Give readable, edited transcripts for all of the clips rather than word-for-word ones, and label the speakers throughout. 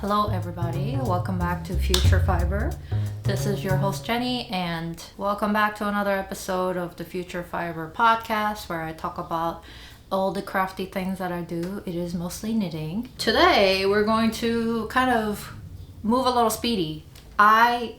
Speaker 1: Hello everybody, welcome back to Future Fiber. This is your host Jenny and welcome back to another episode of the Future Fiber podcast where I talk about all the crafty things that I do. It is mostly knitting. Today we're going to kind of move a little speedy. I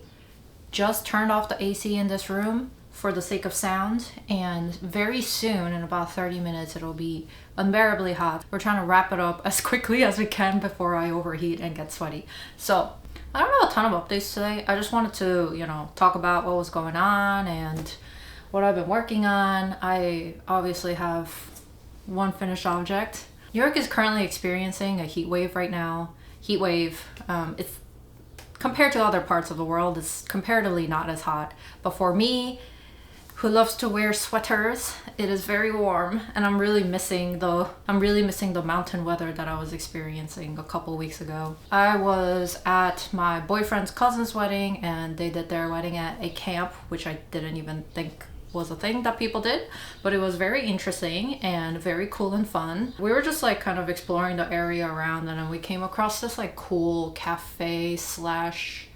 Speaker 1: just turned off the AC in this room for the sake of sound, and very soon, in about 30 minutes, it'll be unbearably hot. We're trying to wrap it up as quickly as we can before I overheat and get sweaty. So I don't have a ton of updates today. I just wanted to, talk about what was going on and what I've been working on. I obviously have one finished object. New York is currently experiencing a heat wave right now. Heat wave, it's compared to other parts of the world, it's comparatively not as hot. But for me, who loves to wear sweaters, it is very warm, and I'm really missing the mountain weather that I was experiencing a couple weeks ago. I was at my boyfriend's cousin's wedding, and they did their wedding at a camp, which I didn't even think was a thing that people did, but it was very interesting and very cool and fun. We were just kind of exploring the area around, and then we came across this cool cafe slash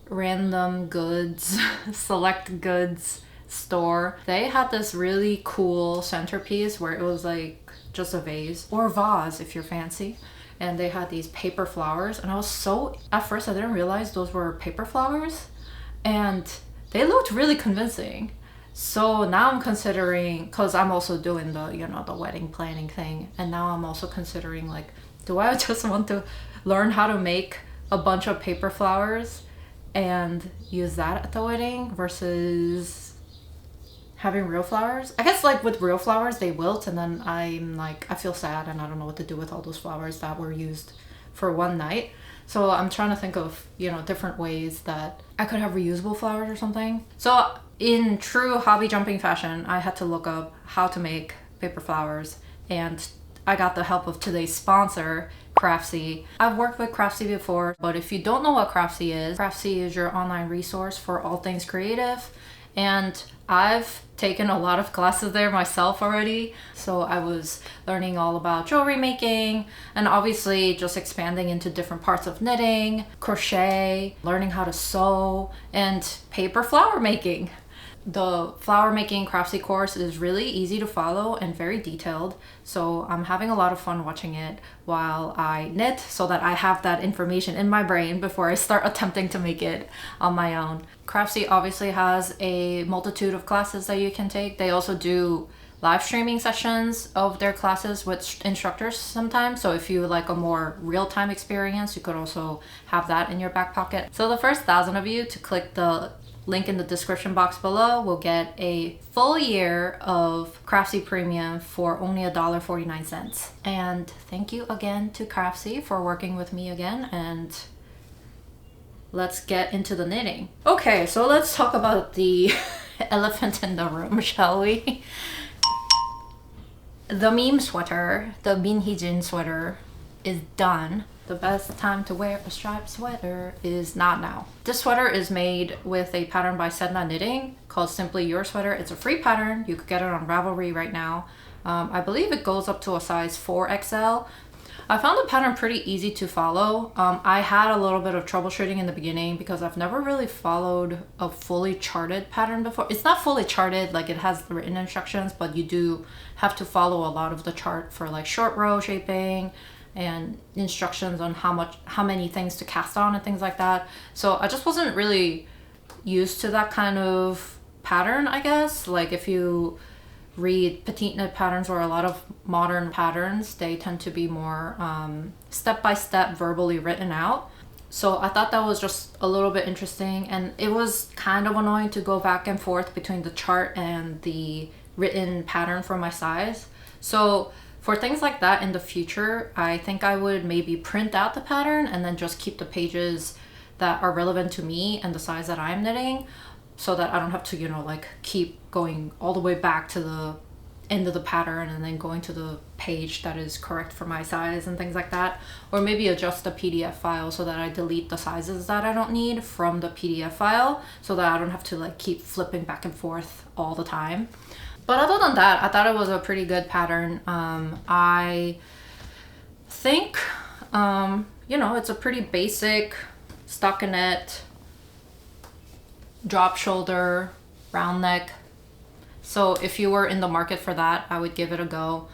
Speaker 1: random goods, select goods store. They had this really cool centerpiece where it was just a vase or vase if you're fancy, and they had these paper flowers, and at first I didn't realize those were paper flowers, and they looked really convincing. So now I'm considering, because I'm also doing the wedding planning thing, and now I'm also considering do I just want to learn how to make a bunch of paper flowers and use that at the wedding versus having real flowers? I guess with real flowers they wilt, and then I feel sad and I don't know what to do with all those flowers that were used for one night. So I'm trying to think of different ways that I could have reusable flowers or something. So in true hobby jumping fashion, I had to look up how to make paper flowers, and I got the help of today's sponsor, Craftsy. I've worked with Craftsy before, but if you don't know what Craftsy is your online resource for all things creative. And I've taken a lot of classes there myself already. So I was learning all about jewelry making, and obviously just expanding into different parts of knitting, crochet, learning how to sew, and paper flower making. The flower making Craftsy course is really easy to follow and very detailed, so I'm having a lot of fun watching it while I knit so that I have that information in my brain before I start attempting to make it on my own. Craftsy obviously has a multitude of classes that you can take. They also do live streaming sessions of their classes with instructors sometimes, so if you like a more real-time experience, you could also have that in your back pocket. So the first 1,000 of you to click the link in the description box below will get a full year of Craftsy Premium for only $1.49. And thank you again to Craftsy for working with me again, and let's get into the knitting. Okay, so let's talk about the elephant in the room, shall we? The meme sweater, the Minhijin sweater, is done. The best time to wear a striped sweater is not now. This sweater is made with a pattern by Sedna Knitting called Simply Your Sweater. It's a free pattern. You could get it on Ravelry right now. I believe it goes up to a size 4XL. I found the pattern pretty easy to follow. I had a little bit of troubleshooting in the beginning because I've never really followed a fully charted pattern before. It's not fully charted, it has the written instructions, but you do have to follow a lot of the chart for short row shaping and instructions on how many things to cast on and things like that. So I just wasn't really used to that kind of pattern, I guess. If you read petite knit patterns or a lot of modern patterns, they tend to be more step-by-step verbally written out. So I thought that was just a little bit interesting, and it was kind of annoying to go back and forth between the chart and the written pattern for my size. So for things like that in the future, I think I would maybe print out the pattern and then just keep the pages that are relevant to me and the size that I'm knitting, so that I don't have to, keep going all the way back to the end of the pattern and then going to the page that is correct for my size and things like that. Or maybe adjust the PDF file so that I delete the sizes that I don't need from the PDF file, so that I don't have to keep flipping back and forth all the time. But other than that, I thought it was a pretty good pattern. I think you know, it's a pretty basic stockinette, drop shoulder, round neck. So if you were in the market for that, I would give it a go.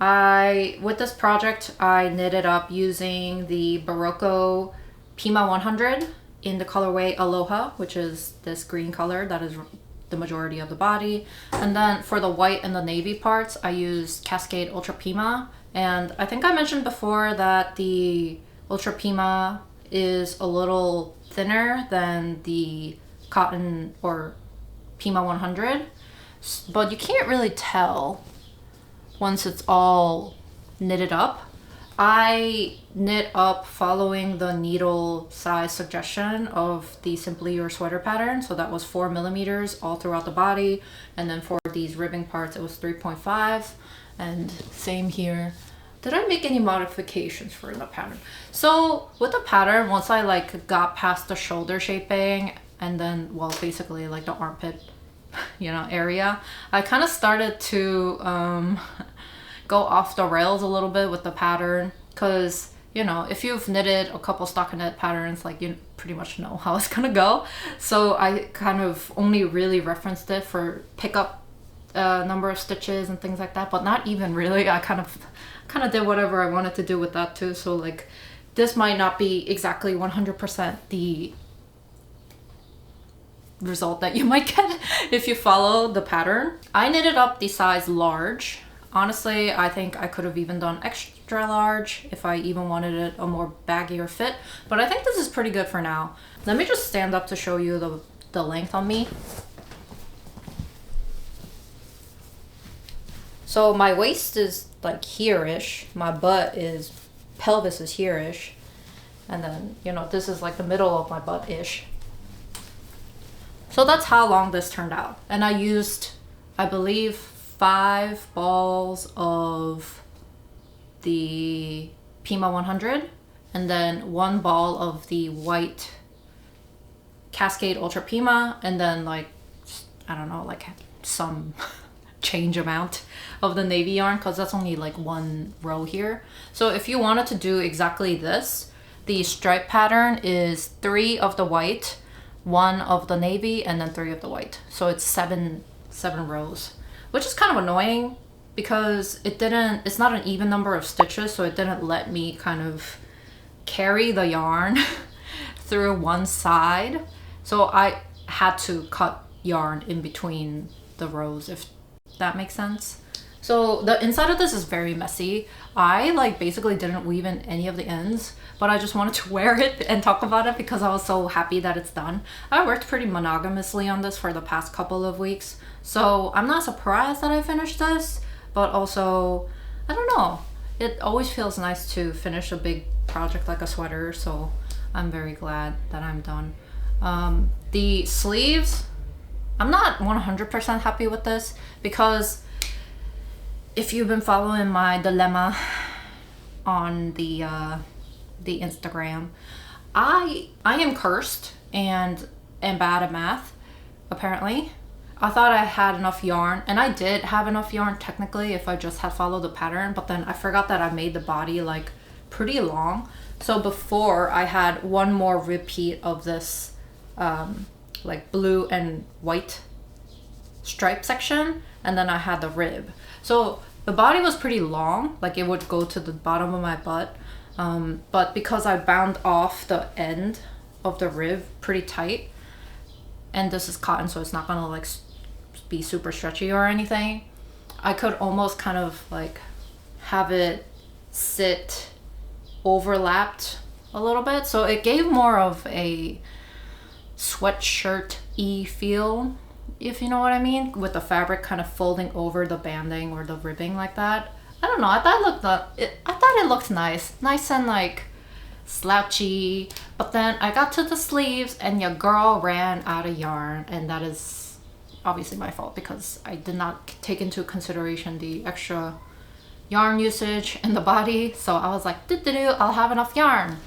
Speaker 1: With this project, I knitted up using the Berroco Pima 100 in the colorway Aloha, which is this green color that is the majority of the body. And then for the white and the navy parts, I used Cascade Ultra Pima. And I think I mentioned before that the Ultra Pima is a little thinner than the cotton or Pima 100, but you can't really tell once it's all knitted up. I knit up following the needle size suggestion of the Simply Your Sweater pattern. So that was 4 millimeters all throughout the body. And then for these ribbing parts, it was 3.5. And same here. Did I make any modifications for the pattern? So with the pattern, once I like got past the shoulder shaping and then, well, basically like the armpit, you know, area, I kind of started to go off the rails a little bit with the pattern, because, you know, if you've knitted a couple stockinette patterns, like, you pretty much know how it's gonna go. So I kind of only really referenced it for pick up number of stitches and things like that, but not even really. I kind of did whatever I wanted to do with that too. So like, this might not be exactly 100% the result that you might get if you follow the pattern. I knitted up the size large. Honestly, I think I could have even done extra large if I even wanted it a more baggier fit, but I think this is pretty good for now. Let me just stand up to show you the length on me. So my waist is like here-ish, my pelvis is here-ish, and then, you know, this is like the middle of my butt-ish. So that's how long this turned out. And I used, I believe, 5 balls of the Pima 100 and then 1 ball of the white Cascade Ultra Pima, and then like, I don't know, like some change amount of the navy yarn, because that's only like 1 row here. So if you wanted to do exactly this, the stripe pattern is 3 of the white, 1 of the navy, and then 3 of the white. So it's 7 rows, which is kind of annoying because it's not an even number of stitches, so it didn't let me kind of carry the yarn through one side. So I had to cut yarn in between the rows, if that makes sense. So the inside of this is very messy. I like basically didn't weave in any of the ends, but I just wanted to wear it and talk about it because I was so happy that it's done. I worked pretty monogamously on this for the past couple of weeks, so I'm not surprised that I finished this, but also, I don't know. It always feels nice to finish a big project like a sweater, so I'm very glad that I'm done. The sleeves, I'm not 100% happy with this because if you've been following my dilemma on the Instagram, I am cursed and am bad at math, apparently. I thought I had enough yarn, and I did have enough yarn technically if I just had followed the pattern, but then I forgot that I made the body like pretty long. So before, I had 1 more repeat of this like blue and white stripe section, and then I had the rib. So the body was pretty long, like it would go to the bottom of my butt, but because I bound off the end of the rib pretty tight, and this is cotton, so it's not gonna like be super stretchy or anything, I could almost kind of like have it sit overlapped a little bit, so it gave more of a sweatshirt-y feel, if you know what I mean, with the fabric kind of folding over the banding or the ribbing like that. I don't know, I thought it looked nice and like slouchy, but then I got to the sleeves and your girl ran out of yarn, and that is obviously my fault because I did not take into consideration the extra yarn usage in the body. So I was like, I'll have enough yarn.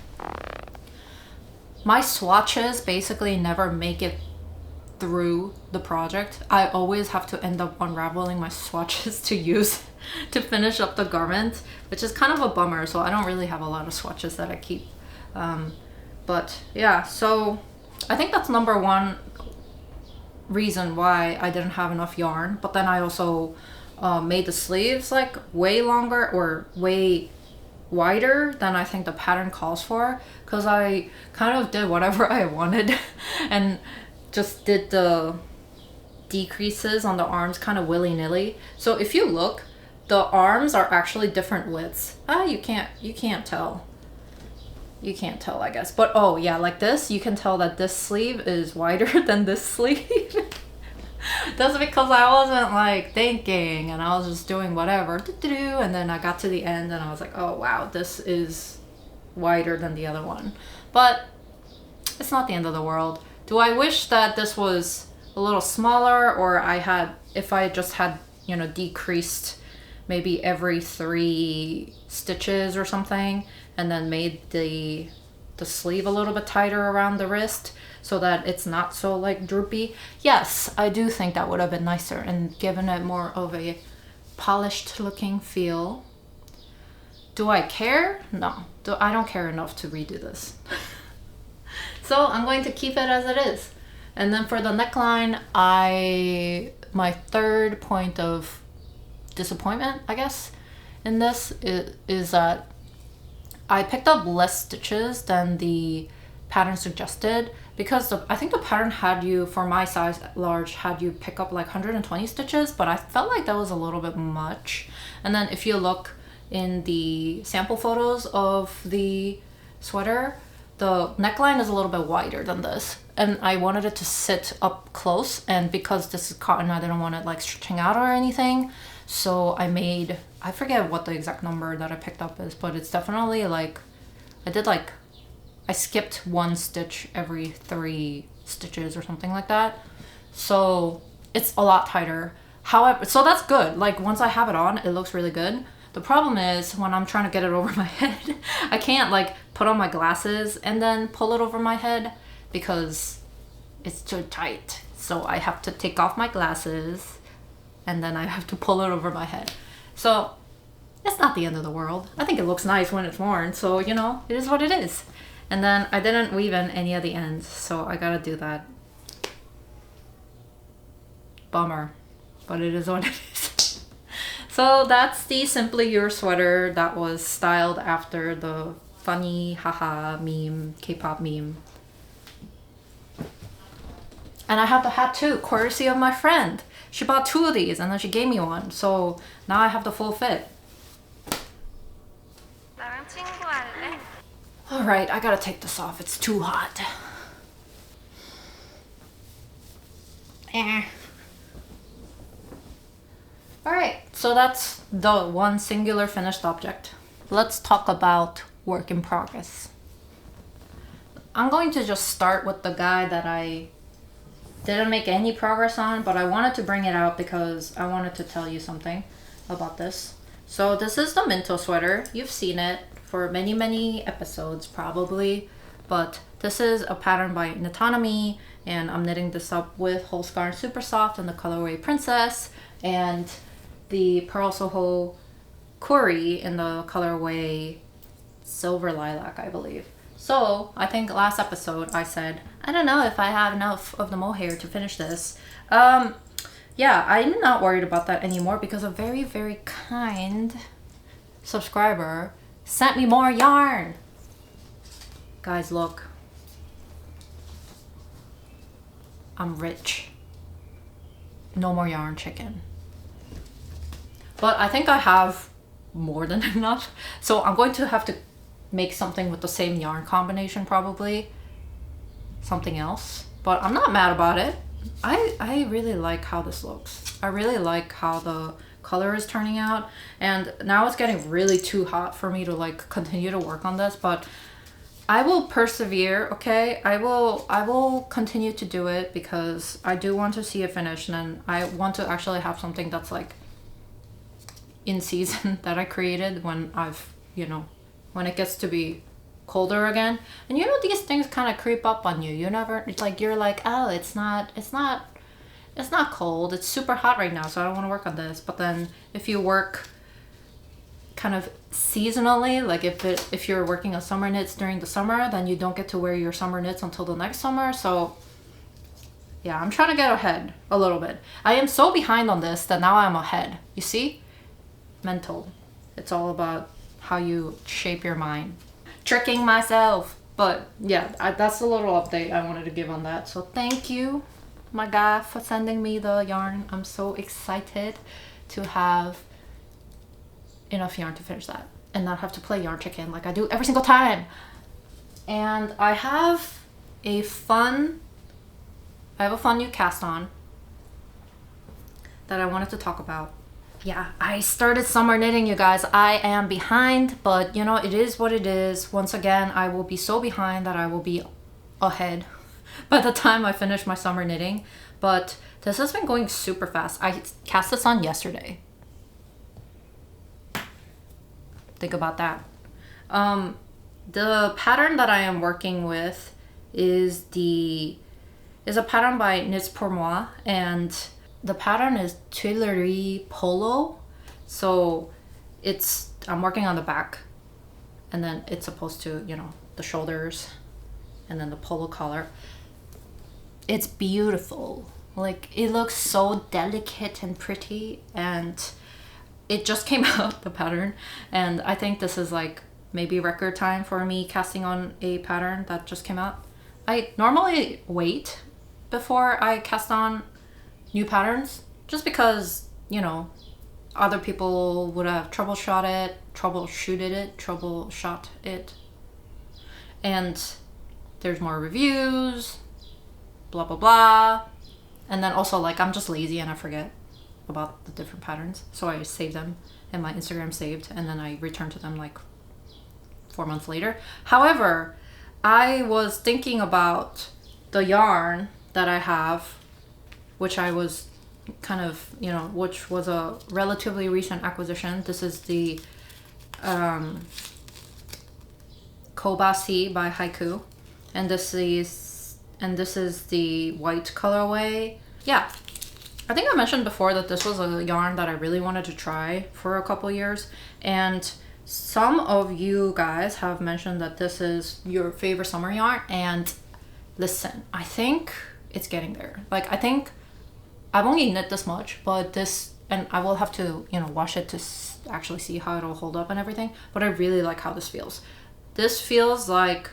Speaker 1: My swatches basically never make it through the project. I always have to end up unraveling my swatches to use to finish up the garment, which is kind of a bummer. So I don't really have a lot of swatches that I keep But yeah, so I think that's number one reason why I didn't have enough yarn. But then I also made the sleeves like way longer or way wider than I think the pattern calls for, because I kind of did whatever I wanted and just did the decreases on the arms kind of willy-nilly. So if you look, the arms are actually different widths. You can't tell. You can't tell, I guess. But oh yeah, like this, you can tell that this sleeve is wider than this sleeve. That's because I wasn't like thinking and I was just doing whatever. And then I got to the end and I was like, oh wow, this is wider than the other one. But it's not the end of the world. Do I wish that this was a little smaller, or if I just had, you know, decreased maybe every 3 stitches or something, and then made the sleeve a little bit tighter around the wrist so that it's not so like droopy? Yes, I do think that would have been nicer and given it more of a polished looking feel. Do I care? No, I don't care enough to redo this. So I'm going to keep it as it is. And then for the neckline, my third point of disappointment, I guess, in this is that I picked up less stitches than the pattern suggested, because I think the pattern had you, for my size large, had you pick up like 120 stitches, but I felt like that was a little bit much. And then if you look in the sample photos of the sweater, the neckline is a little bit wider than this, and I wanted it to sit up close, and because this is cotton, I didn't want it like stretching out or anything. So I forget what the exact number that I picked up is, but it's definitely like, I skipped 1 stitch every 3 stitches or something like that. So it's a lot tighter. However, so that's good. Like once I have it on, it looks really good. The problem is when I'm trying to get it over my head, I can't like put on my glasses and then pull it over my head because it's too tight. So I have to take off my glasses and then I have to pull it over my head. So it's not the end of the world. I think it looks nice when it's worn, so you know, it is what it is. And then I didn't weave in any of the ends, so I gotta do that. Bummer, but it is what it is. So that's the Simply Your sweater that was styled after the funny haha meme, K-pop meme. And I have the hat too, courtesy of my friend. She bought 2 of these and then she gave me one, so now I have the full fit. Alright, I gotta take this off, it's too hot. Alright, so that's the one singular finished object. Let's talk about work in progress. I'm going to just start with the guy that I didn't make any progress on, but I wanted to bring it out because I wanted to tell you something about this. So this is the Minto sweater. You've seen it for many, many episodes probably, but this is a pattern by Knitonomy, and I'm knitting this up with Holst Garn Supersoft in the colorway Princess, and the Purl Soho Coorie in the colorway Silver Lilac, I believe. So I think last episode I said, I don't know if I have enough of the mohair to finish this. Yeah, I'm not worried about that anymore because a very, very kind subscriber sent me more yarn. Guys, look. I'm rich. No more yarn chicken. But I think I have more than enough. So I'm going to have to make something with the same yarn combination probably. Something else. But I'm not mad about it. I really like how this looks. I really like how the color is turning out. And now it's getting really too hot for me to like continue to work on this. But I will persevere, okay? I will continue to do it because I do want to see it finished, and I want to actually have something that's like in season that I created when I've, you know, when it gets to be colder again. And you know, these things kind of creep up on you. You never, it's like, you're like, oh, it's not cold. It's super hot right now, so I don't want to work on this. But then if you work kind of seasonally, like if you're working on summer knits during the summer, then you don't get to wear your summer knits until the next summer. So yeah, I'm trying to get ahead a little bit. I am so behind on this that now I'm ahead. You see? Mental. It's all about how you shape your mind. Tricking myself. But yeah, that's a little update I wanted to give on that. So thank you, my guy, for sending me the yarn. I'm so excited to have enough yarn to finish that and not have to play yarn chicken like I do every single time. And I have a fun new cast on that I wanted to talk about. Yeah, I started summer knitting, you guys. I am behind, but you know, it is what it is. Once again, I will be so behind that I will be ahead by the time I finish my summer knitting. But this has been going super fast. I cast this on yesterday. Think about that. The pattern that I am working with is a pattern by Knits Pour Moi, and the pattern is Tuileries Polo. So I'm working on the back, and then it's supposed to, you know, the shoulders and then the polo collar. It's beautiful. Like, it looks so delicate and pretty, and it just came out, the pattern, and I think this is like maybe record time for me casting on a pattern that just came out. I normally wait before I cast on new patterns, just because, you know, other people would have troubleshot it, and there's more reviews, blah blah blah. And then also, like, I'm just lazy and I forget about the different patterns, so I save them in my Instagram saved, and then I return to them like 4 months later. However, I was thinking about the yarn that I have, which I was kind of, you know, which was a relatively recent acquisition. This is the CoBaSi by Hikoo, and this is the white colorway. Yeah, I think I mentioned before that this was a yarn that I really wanted to try for a couple years, and some of you guys have mentioned that this is your favorite summer yarn, and listen, I think it's getting there. Like, I think I've only knit this much, but this, and I will have to, you know, wash it to actually see how it'll hold up and everything, but I really like how this feels. This feels like,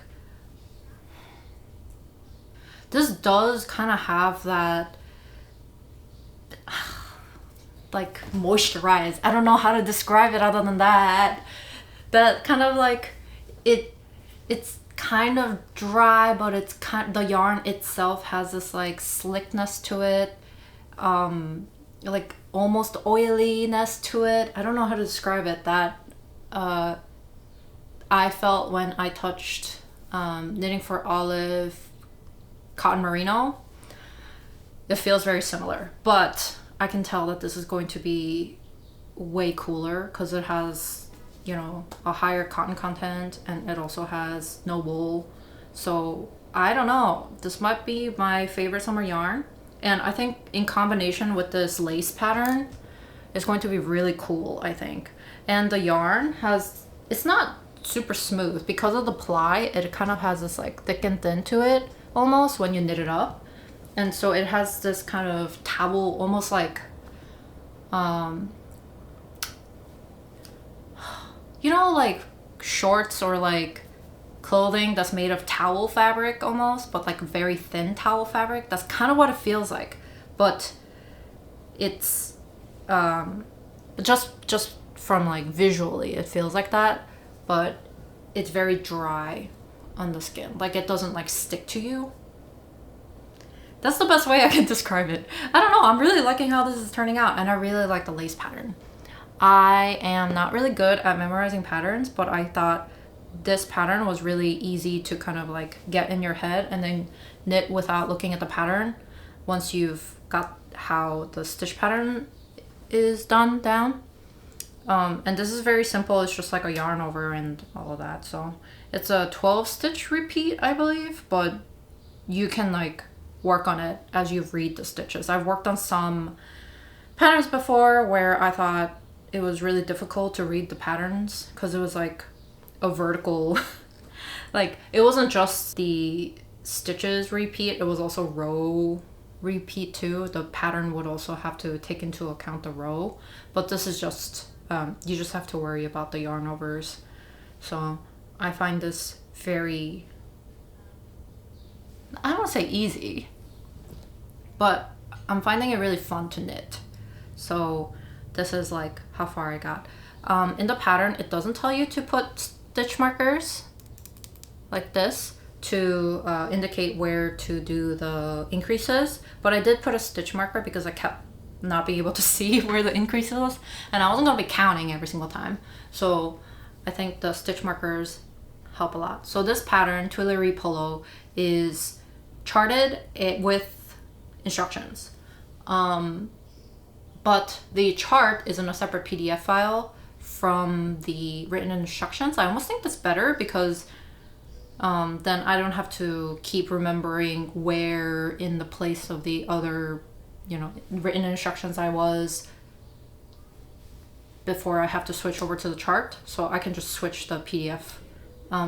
Speaker 1: this does kind of have that, like, moisturize. I don't know how to describe it other than that. That kind of like, it's kind of dry, but it's the yarn itself has this like slickness to it, like almost oiliness to it. I don't know how to describe it. That I felt when I touched Knitting for Olive Cotton Merino. It feels very similar, but I can tell that this is going to be way cooler because it has, you know, a higher cotton content, and it also has no wool. So I don't know, this might be my favorite summer yarn, and I think in combination with this lace pattern, it's going to be really cool, I think. And the yarn it's not super smooth because of the ply. It kind of has this like thick and thin to it almost when you knit it up. And so it has this kind of towel, almost like, you know, like shorts or like clothing that's made of towel fabric almost, but like very thin towel fabric. That's kind of what it feels like. But it's, just from like visually, it feels like that, but it's very dry on the skin. Like, it doesn't like stick to you. That's the best way I can describe it. I don't know, I'm really liking how this is turning out, and I really like the lace pattern. I am not really good at memorizing patterns, but I thought this pattern was really easy to kind of like get in your head and then knit without looking at the pattern once you've got how the stitch pattern is done down. And this is very simple. It's just like a yarn over and all of that. So it's a 12 stitch repeat, I believe, but you can like work on it as you read the stitches. I've worked on some patterns before where I thought it was really difficult to read the patterns because it was like a vertical like it wasn't just the stitches repeat, it was also row repeat too. The pattern would also have to take into account the row, but this is just you just have to worry about the yarn overs. So I find this very, I don't want to say easy, but I'm finding it really fun to knit. So this is like how far I got. In the pattern, it doesn't tell you to put stitch markers like this to indicate where to do the increases, but I did put a stitch marker because I kept not being able to see where the increase was, and I wasn't going to be counting every single time. So I think the stitch markers help a lot. So this pattern, Tuileries Polo, is charted with instructions. But the chart is in a separate PDF file from the written instructions. I almost think that's better because then I don't have to keep remembering where in the place of the other, you know, written instructions I was before I have to switch over to the chart. So I can just switch the PDF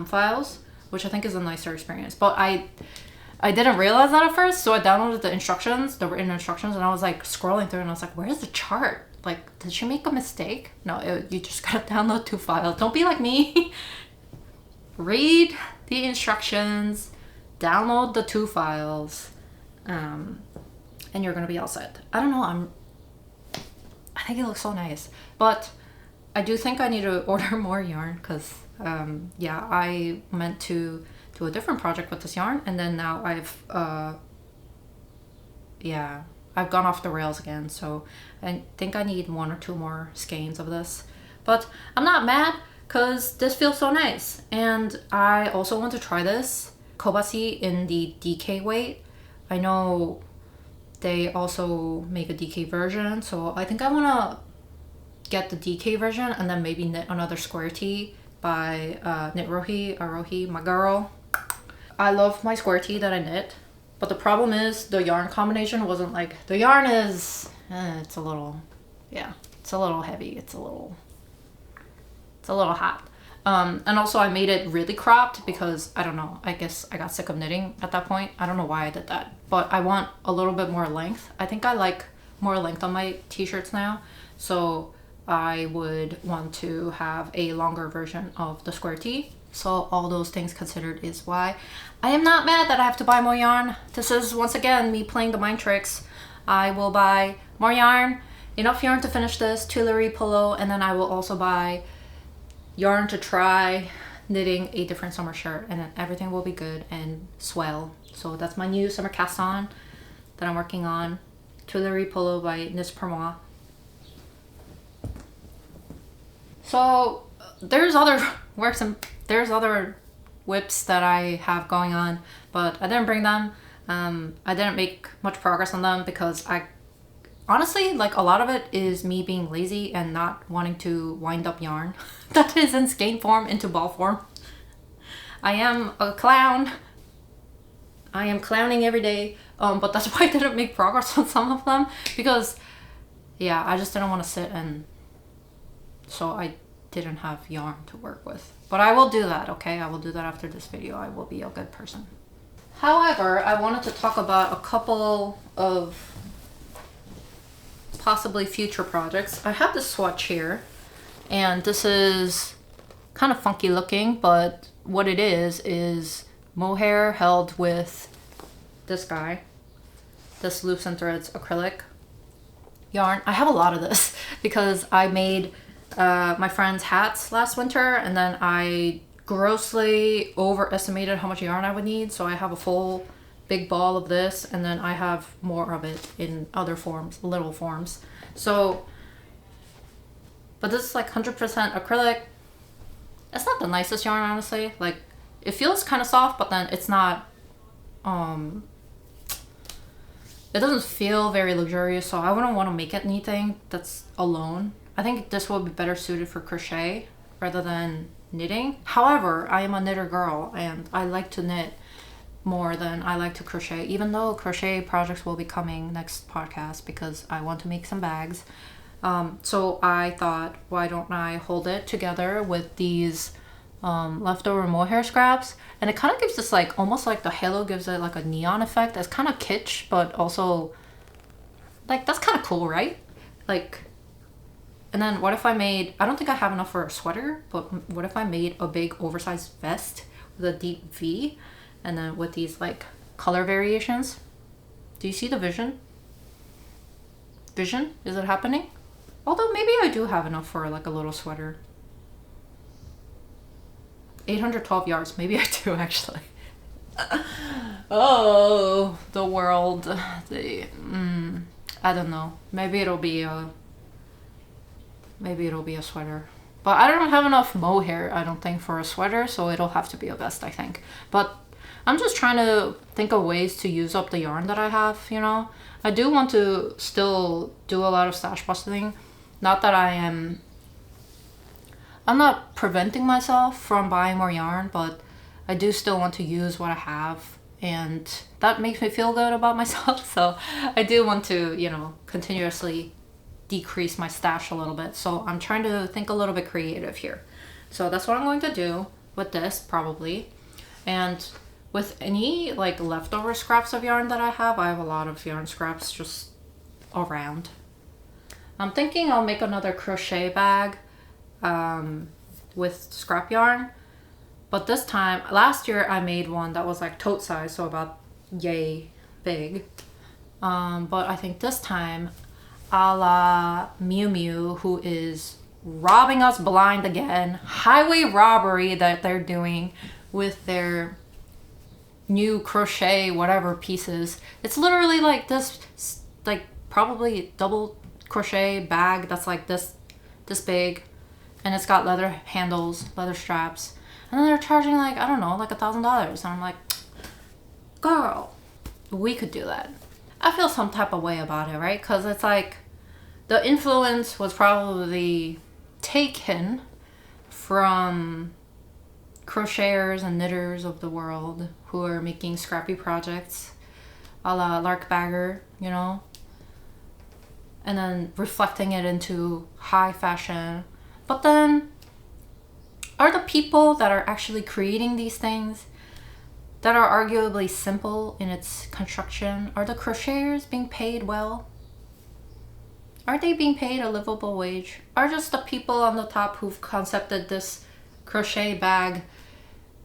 Speaker 1: files, which I think is a nicer experience. But I didn't realize that at first, so I downloaded the instructions, the written instructions, and I was like scrolling through and I was like, where's the chart? Like, did she make a mistake? No, you just gotta download 2 files. Don't be like me. Read the instructions, download the 2 files, and you're gonna be all set. I don't know, I think it looks so nice, but I do think I need to order more yarn because yeah, I meant to do a different project with this yarn, and then now I've gone off the rails again, so I think I need 1 or 2 more skeins of this. But I'm not mad because this feels so nice, and I also want to try this CoBaSi in the DK weight. I know they also make a DK version, so I think I want to get the DK version and then maybe knit another square tee by Arohi, my girl. I love my square tee that I knit, but the problem is the yarn combination wasn't like, the yarn is, it's a little heavy, it's a little hot. And also I made it really cropped because, I don't know, I guess I got sick of knitting at that point. I don't know why I did that, but I want a little bit more length. I think I like more length on my t-shirts now, so I would want to have a longer version of the square tee. So all those things considered is why I am not mad that I have to buy more yarn. This is once again me playing the mind tricks. I will buy more yarn, enough yarn to finish this Tuileries Polo, and then I will also buy yarn to try knitting a different summer shirt, and then everything will be good and swell. So that's my new summer cast on that I'm working on, Tuileries Polo by Knits Per Mois. So there's other works and there's other whips that I have going on, but I didn't bring them. I didn't make much progress on them because I honestly, like, a lot of it is me being lazy and not wanting to wind up yarn that is in skein form into ball form. I am a clown. I am clowning every day, but that's why I didn't make progress on some of them because, yeah, I just didn't want to sit, and so I didn't have yarn to work with. But I will do that, okay? I will do that after this video. I will be a good person. However, I wanted to talk about a couple of possibly future projects. I have this swatch here, and this is kind of funky looking, but what it is mohair held with this guy, this Loops and Threads acrylic yarn. I have a lot of this because I made my friend's hats last winter, and then I grossly overestimated how much yarn I would need, so I have a full big ball of this, and then I have more of it in other forms, little forms. So, but this is like 100% acrylic. It's not the nicest yarn, honestly. Like, it feels kind of soft, but then it's not, it doesn't feel very luxurious, so I wouldn't want to make it anything that's alone. I think this would be better suited for crochet rather than knitting. However, I am a knitter girl, and I like to knit more than I like to crochet, even though crochet projects will be coming next podcast because I want to make some bags. So I thought, why don't I hold it together with these leftover mohair scraps, and it kind of gives this like, almost like the halo gives it like a neon effect. It's kind of kitsch, but also like, that's kind of cool, right? Like, and then what if I made, I don't think I have enough for a sweater, but what if I made a big oversized vest with a deep V, and then with these like color variations? Do you see the vision? Vision? Is it happening? Although maybe I do have enough for like a little sweater. 812 yards. Maybe I do actually. Oh, the world. I don't know. Maybe it'll be a sweater. But I don't have enough mohair, I don't think, for a sweater, so it'll have to be a vest, I think. But I'm just trying to think of ways to use up the yarn that I have, you know? I do want to still do a lot of stash busting. Not that I'm not preventing myself from buying more yarn, but I do still want to use what I have, and that makes me feel good about myself. So I do want to, you know, continuously decrease my stash a little bit. So I'm trying to think a little bit creative here. So that's what I'm going to do with this, probably. And with any like leftover scraps of yarn that I have a lot of yarn scraps just around. I'm thinking I'll make another crochet bag with scrap yarn, but this time, last year I made one that was like tote size, so about yay big, but I think this time, a la Miu Miu, who is robbing us blind again, highway robbery that they're doing with their new crochet whatever pieces. It's literally like this, like probably double crochet bag that's like this big, and it's got leather handles, leather straps, and then they're charging like, I don't know, like $1,000, and I'm like, girl, we could do that. I feel some type of way about it, right? Because it's like the influence was probably taken from crocheters and knitters of the world who are making scrappy projects a la Lark Bagger, you know, and then reflecting it into high fashion. But then, are the people that are actually creating these things that are arguably simple in its construction, are the crocheters being paid well? Are they being paid a livable wage? Are just the people on the top who've concepted this crochet bag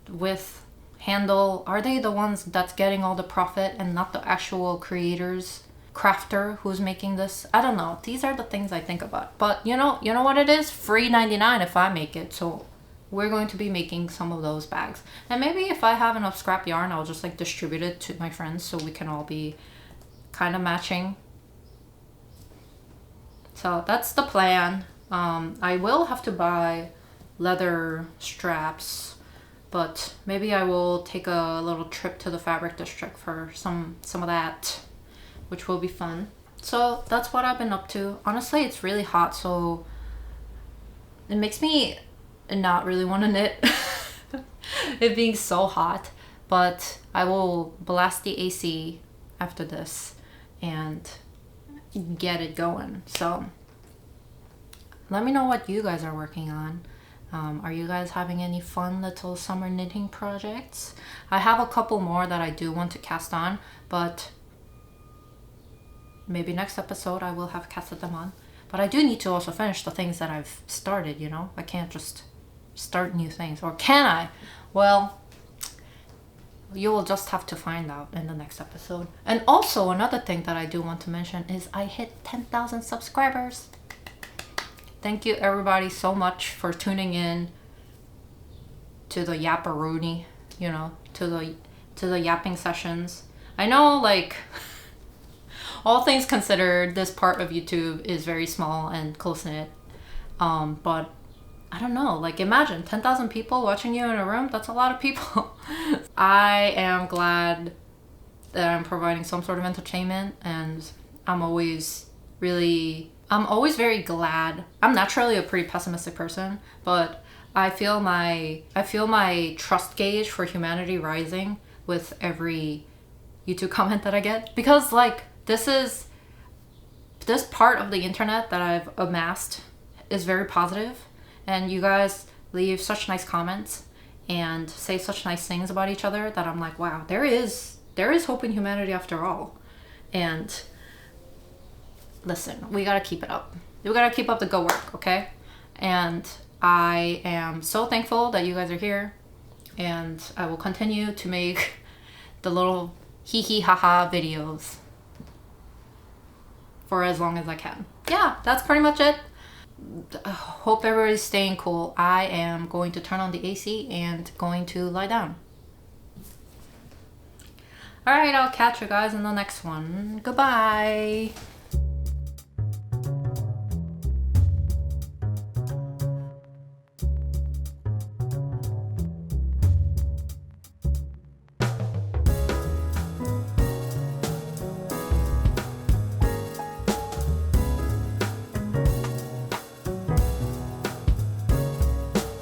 Speaker 1: with handle, are they the ones that's getting all the profit and not the actual creators, crafter who's making this? I don't know. These are the things I think about. But you know what it is? Free 99 if I make it. So we're going to be making some of those bags. And maybe if I have enough scrap yarn, I'll just like distribute it to my friends so we can all be kind of matching. So that's the plan. I will have to buy leather straps, but maybe I will take a little trip to the fabric district for some of that, which will be fun. So that's what I've been up to. Honestly, it's really hot, so it makes me not really want to knit. It being so hot, but I will blast the AC after this and get it going. So let me know what you guys are working on. Are you guys having any fun little summer knitting projects? I have a couple more that I do want to cast on, but maybe next episode I will have casted them on. But I do need to also finish the things that I've started, you know? I can't just start new things. Or can I? Well, you will just have to find out in the next episode. And also another thing that I do want to mention is I hit 10,000 subscribers. Thank you everybody so much for tuning in to the yapparoonie, you know, to the yapping sessions. I know, like, all things considered, this part of YouTube is very small and close-knit. But I don't know, like, imagine 10,000 people watching you in a room. That's a lot of people. I am glad that I'm providing some sort of entertainment, and I'm always very glad. I'm naturally a pretty pessimistic person, but I feel my trust gauge for humanity rising with every YouTube comment that I get, because like this is this part of the internet that I've amassed is very positive, and you guys leave such nice comments and say such nice things about each other that I'm like, wow, there is hope in humanity after all. And listen, we gotta keep it up. We gotta keep up the good work, okay? And I am so thankful that you guys are here, and I will continue to make the little hee hee ha ha videos for as long as I can. Yeah, that's pretty much it. Hope everybody's staying cool. I am going to turn on the AC and going to lie down. Alright, I'll catch you guys in the next one. Goodbye.